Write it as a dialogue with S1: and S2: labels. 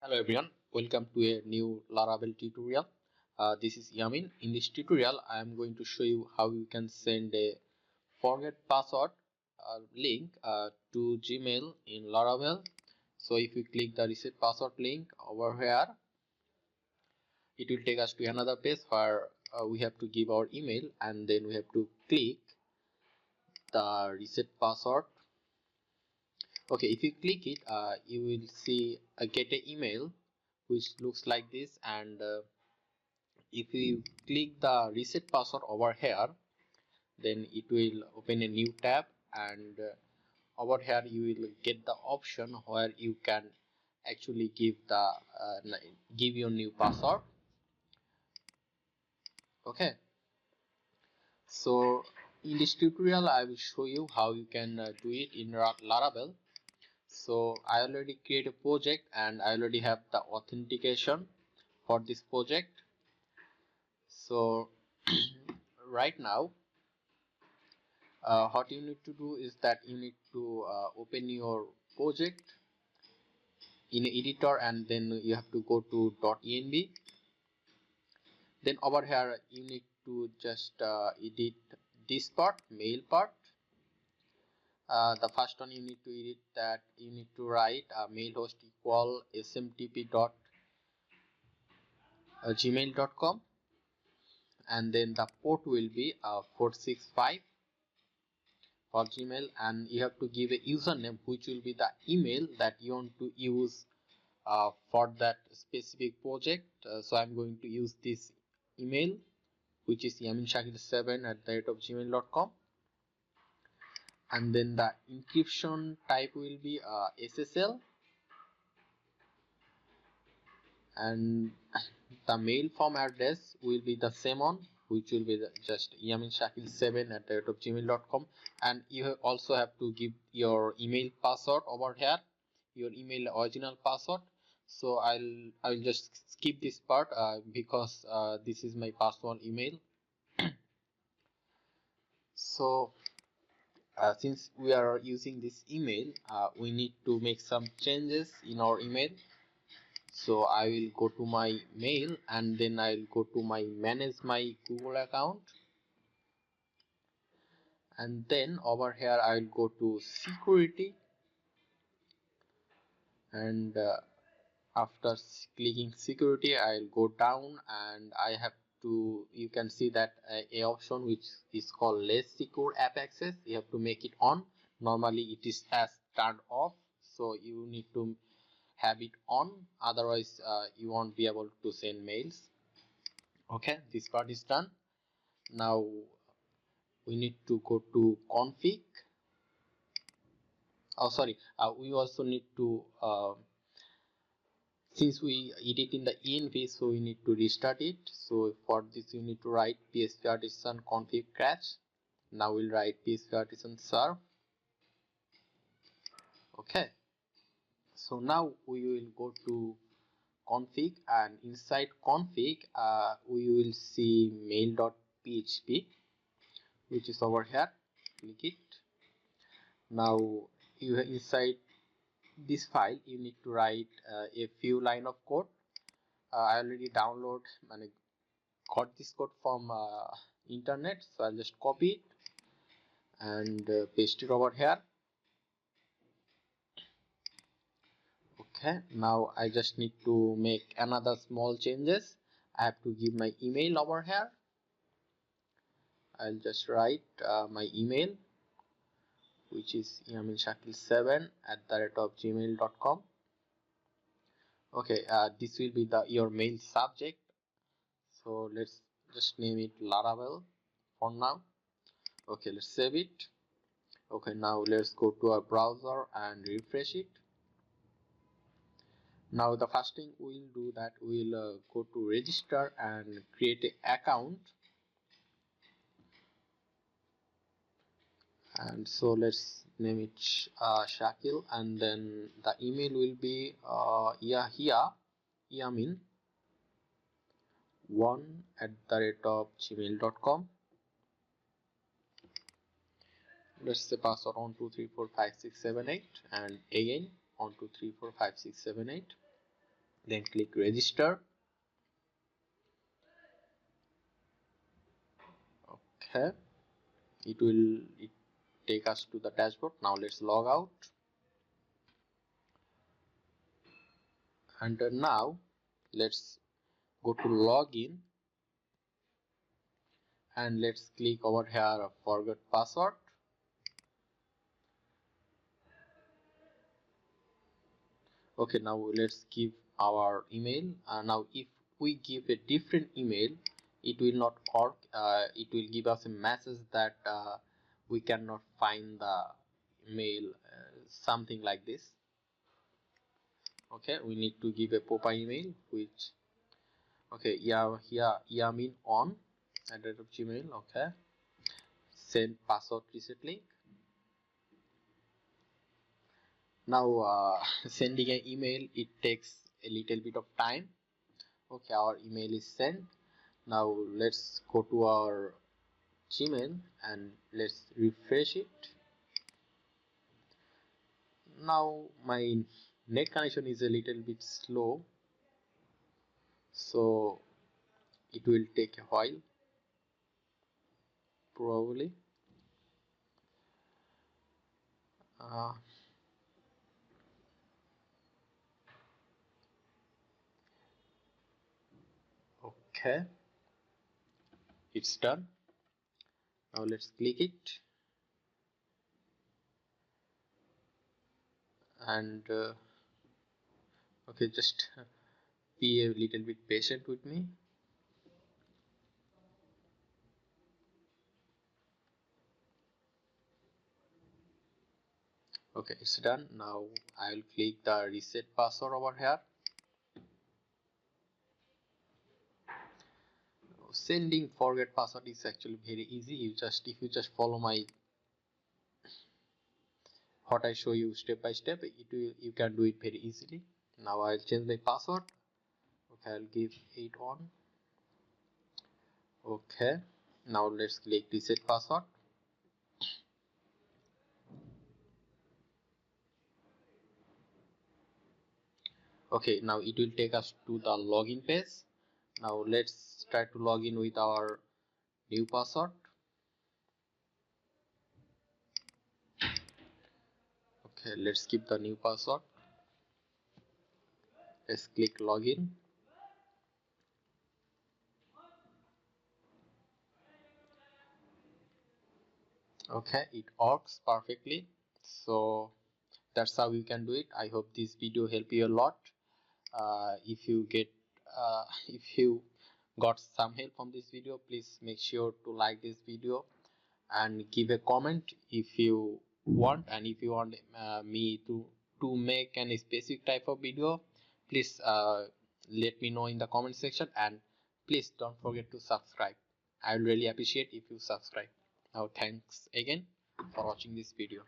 S1: Hello everyone, welcome to a new Laravel tutorial. This is Yamin. In this tutorial, I am going to show you how you can send a forget password link to Gmail in Laravel. So if you click the reset password link over here, it will take us to another page where we have to give our email and then we have to click the reset password. Okay, if you click it, you will see get an email which looks like this, and if you click the reset password over here, then it will open a new tab, and over here you will get the option where you can actually give your new password. Okay, so in this tutorial I will show you how you can do it in Laravel. So I already create a project and I already have the authentication for this project. So right now what you need to do is that you need to open your project in editor, and then you have to go to .env. Then over here you need to just edit this part, mail part. The first one you need to edit, that you need to write mail host equal smtp dot gmail.com, and then the port will be 465 for Gmail, and you have to give a username which will be the email that you want to use for that specific project. So I'm going to use this email, which is yaminshakil7@gmail.com, and then the encryption type will be SSL, and the mail form address will be the same one, which will be just yaminshakil7@gmail.com, and you also have to give your email password over here, your email original password. So I'll just skip this part because this is my personal email. So since we are using this email, we need to make some changes in our email. So I will go to my mail, and then I'll go to my manage my Google account, and then over here I'll go to security, and after clicking security I'll go down, and I have to, you can see that a option which is called less secure app access, you have to make it on. Normally it is as turned off, so you need to have it on, otherwise you won't be able to send mails. Okay, this part is done. Now we need to go to config. Oh sorry, we also need to since we edit in the env, so we need to restart it. So for this you need to write php artisan config crash. Now we'll write php artisan serve. Okay, so now we will go to config, and inside config we will see mail.php, which is over here. Click it. Now you inside this file you need to write a few line of code. I already download and got this code from internet, so I'll just copy it and paste it over here. Okay, now I just need to make another small changes. I have to give my email over here. I'll just write my email, which is yaminshakil7@gmail.com. Okay, this will be the your mail subject, so let's just name it Laravel for now. Okay, let's save it. Okay, now let's go to our browser and refresh it. Now the first thing we'll do, that we'll go to register and create an account. And so let's name it Shakil, and then the email will be yamin1@gmail.com. Let's say password 12345678, and again 12345678. then click register. Okay, it take us to the dashboard. Now let's log out, and now let's go to login, and let's click over here forget password. Okay, now let's give our email. Now if we give a different email, it will not work. It will give us a message that we cannot find the mail, something like this. Okay, we need to give a proper email, which, okay, yeah, here yamin on @gmail. Okay, send password reset link. Now sending an email, it takes a little bit of time. Okay, our email is sent. Now let's go to our Gmail and let's refresh it. Now my net connection is a little bit slow, so it will take a while probably. uh, okay, it's done. Now let's click it, and okay, just be a little bit patient with me. Okay, it's done. Now I'll click the reset password over here. Sending forget password is actually very easy. If you just follow my what I show you step by step, you can do it very easily. Now I'll change my password. Okay, I'll give 8 on. Okay, now let's click reset password. Okay, now it will take us to the login page. Now let's try to log in with our new password. Okay, let's skip the new password. Let's click login. Okay, it works perfectly. So that's how you can do it. I hope this video helped you a lot. If you get if you got some help from this video, please make sure to like this video and give a comment if you want. And if you want me to make any specific type of video, please let me know in the comment section, and please don't forget to subscribe. I will really appreciate if you subscribe. Now thanks again for watching this video.